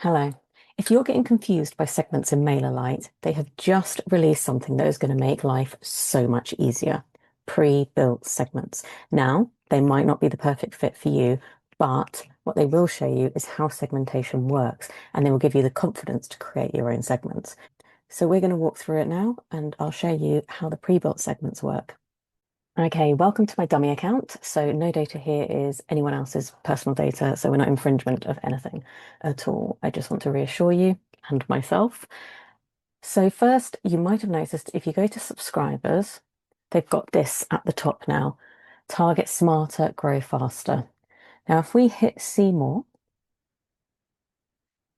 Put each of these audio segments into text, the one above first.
Hello. If you're getting confused by segments in MailerLite, they have just released something that is going to make life so much easier. Pre-built segments. Now, they might not be the perfect fit for you, but what they will show you is how segmentation works, and they will give you the confidence to create your own segments. So we're going to walk through it now, and I'll show you how the pre-built segments work. Okay, welcome to my dummy account. So no data here is anyone else's personal data, so we're not infringement of anything at all. I just want to reassure you and myself. So first, you might have noticed if you go to subscribers, they've got this at the top now. Target smarter, grow faster. Now, if we hit see more,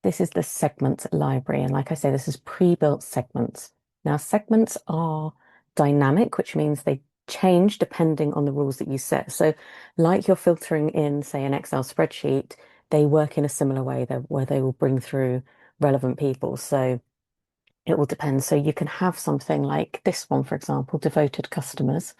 this is the segment library. And like I say, this is pre-built segments. Now, segments are dynamic, which means they change depending on the rules that you set. So like you're filtering in, say, an Excel spreadsheet, they work in a similar way where they will bring through relevant people. So it will depend. So you can have something like this one, for example, devoted customers.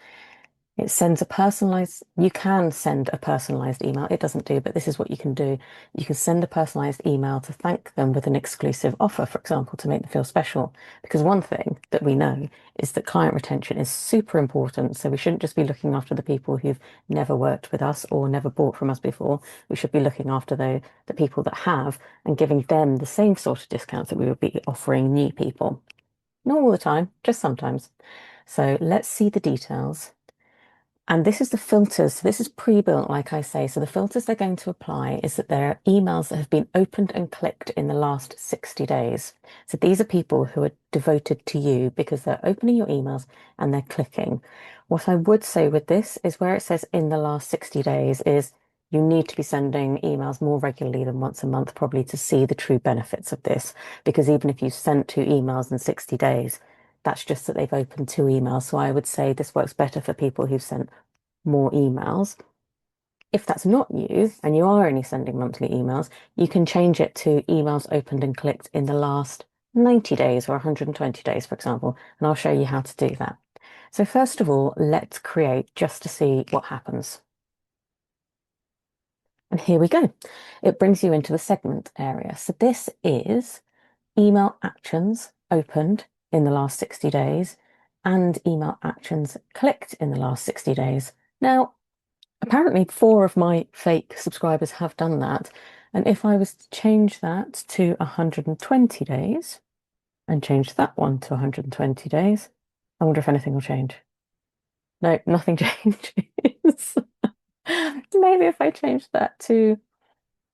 It sends a personalized, you can send a personalized email. It doesn't do, but this is what you can do. You can send a personalized email to thank them with an exclusive offer, for example, to make them feel special. Because one thing that we know is that client retention is super important. So we shouldn't just be looking after the people who've never worked with us or never bought from us before. We should be looking after the people that have and giving them the same sort of discounts that we would be offering new people. Not all the time, just sometimes. So let's see the details. And this is the filters. So this is pre-built, like I say. So the filters they're going to apply is that there are emails that have been opened and clicked in the last 60 days. So these are people who are devoted to you because they're opening your emails and they're clicking. What I would say with this is where it says in the last 60 days is you need to be sending emails more regularly than once a month, probably to see the true benefits of this. Because even if you sent 2 emails in 60 days, that's just that they've opened 2 emails. So I would say this works better for people who've sent more emails. If that's not you and you are only sending monthly emails, you can change it to emails opened and clicked in the last 90 days or 120 days, for example, and I'll show you how to do that. So first of all, let's create just to see what happens. And here we go. It brings you into the segment area. So this is email actions opened in the last 60 days and email actions clicked in the last 60 days. Now, apparently 4 of my fake subscribers have done that. And if I was to change that to 120 days and change that one to 120 days, I wonder if anything will change. No, nothing changes. Maybe if I change that to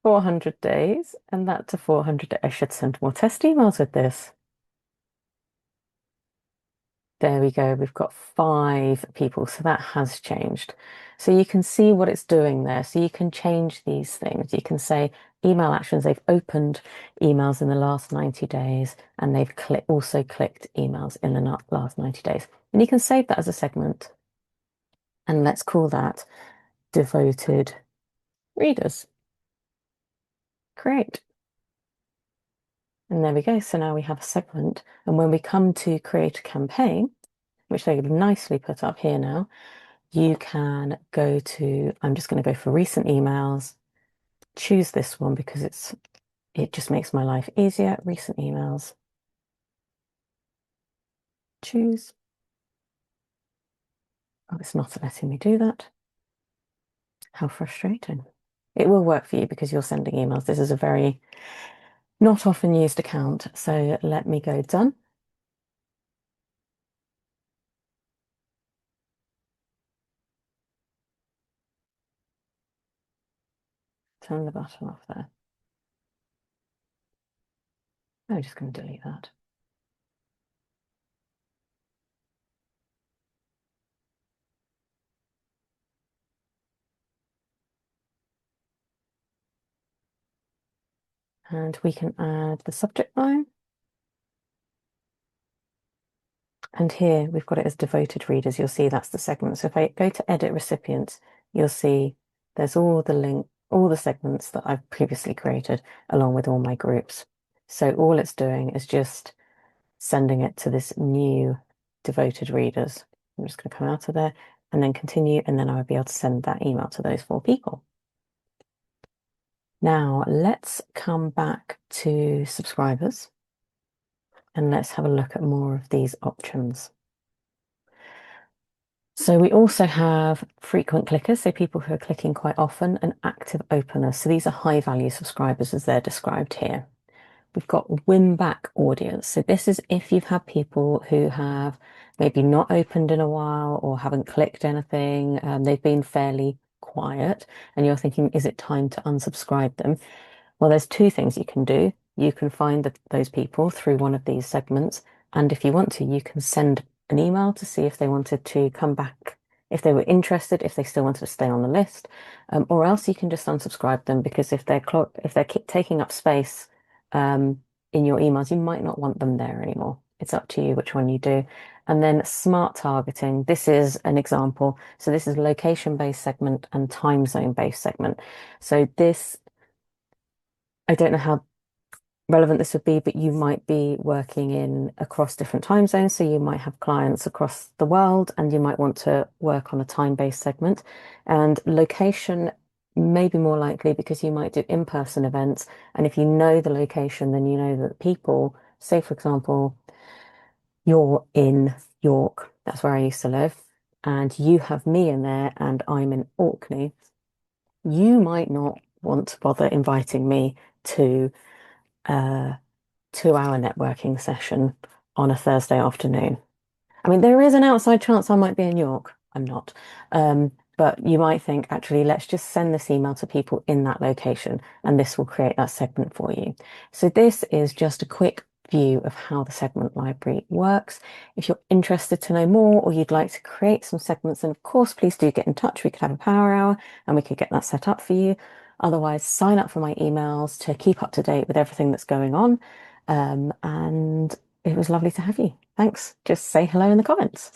400 days and that to 400, I should send more test emails with this. There we go. We've got 5 people, so that has changed. So you can see what it's doing there. So you can change these things. You can say email actions, they've opened emails in the last 90 days, and they've also clicked emails in the last 90 days. And you can save that as a segment. And let's call that devoted readers. Great. And there we go. So now we have a segment. And when we come to create a campaign, which they've nicely put up here now, you can go to, I'm just going to go for recent emails, choose this one because it just makes my life easier. Recent emails, choose. Oh, it's not letting me do that. How frustrating. It will work for you because you're sending emails. This is a very not often used account. So let me go done. Turn the button off there. I'm just going to delete that. And we can add the subject line. And here we've got it as devoted readers. You'll see that's the segment. So if I go to edit recipients, you'll see there's all the segments that I've previously created along with all my groups. So all it's doing is just sending it to this new devoted readers. I'm just going to come out of there and then continue, and then I would be able to send that email to those 4 people. Now let's come back to subscribers and let's have a look at more of these options. So we also have frequent clickers, so people who are clicking quite often, and active openers. So these are high value subscribers as they're described here. We've got win back audience. So this is if you've had people who have maybe not opened in a while or haven't clicked anything, they've been fairly quiet, and you're thinking, is it time to unsubscribe them? Well, there's two things you can do. You can find those people through one of these segments, and if you want to, you can send an email to see if they wanted to come back, if they were interested, if they still wanted to stay on the list, or else you can just unsubscribe them because if they're keep taking up space in your emails, you might not want them there anymore. It's up to you which one you do. And then smart targeting. This is an example. So this is location-based segment and time zone-based segment. So this I don't know how relevant this would be, but you might be working in across different time zones. So you might have clients across the world and you might want to work on a time-based segment. And location may be more likely because you might do in-person events. And if you know the location, then you know that people, say for example, you're in York, that's where I used to live, and you have me in there and I'm in Orkney, you might not want to bother inviting me to a 2 hour networking session on a Thursday afternoon. I mean, there is an outside chance I might be in York. I'm not. But you might think, actually, let's just send this email to people in that location, and this will create that segment for you. So this is just a quick view of how the segment library works. If you're interested to know more or you'd like to create some segments, then of course, please do get in touch. We could have a power hour and we could get that set up for you. Otherwise, sign up for my emails to keep up to date with everything that's going on. And it was lovely to have you. Thanks. Just say hello in the comments.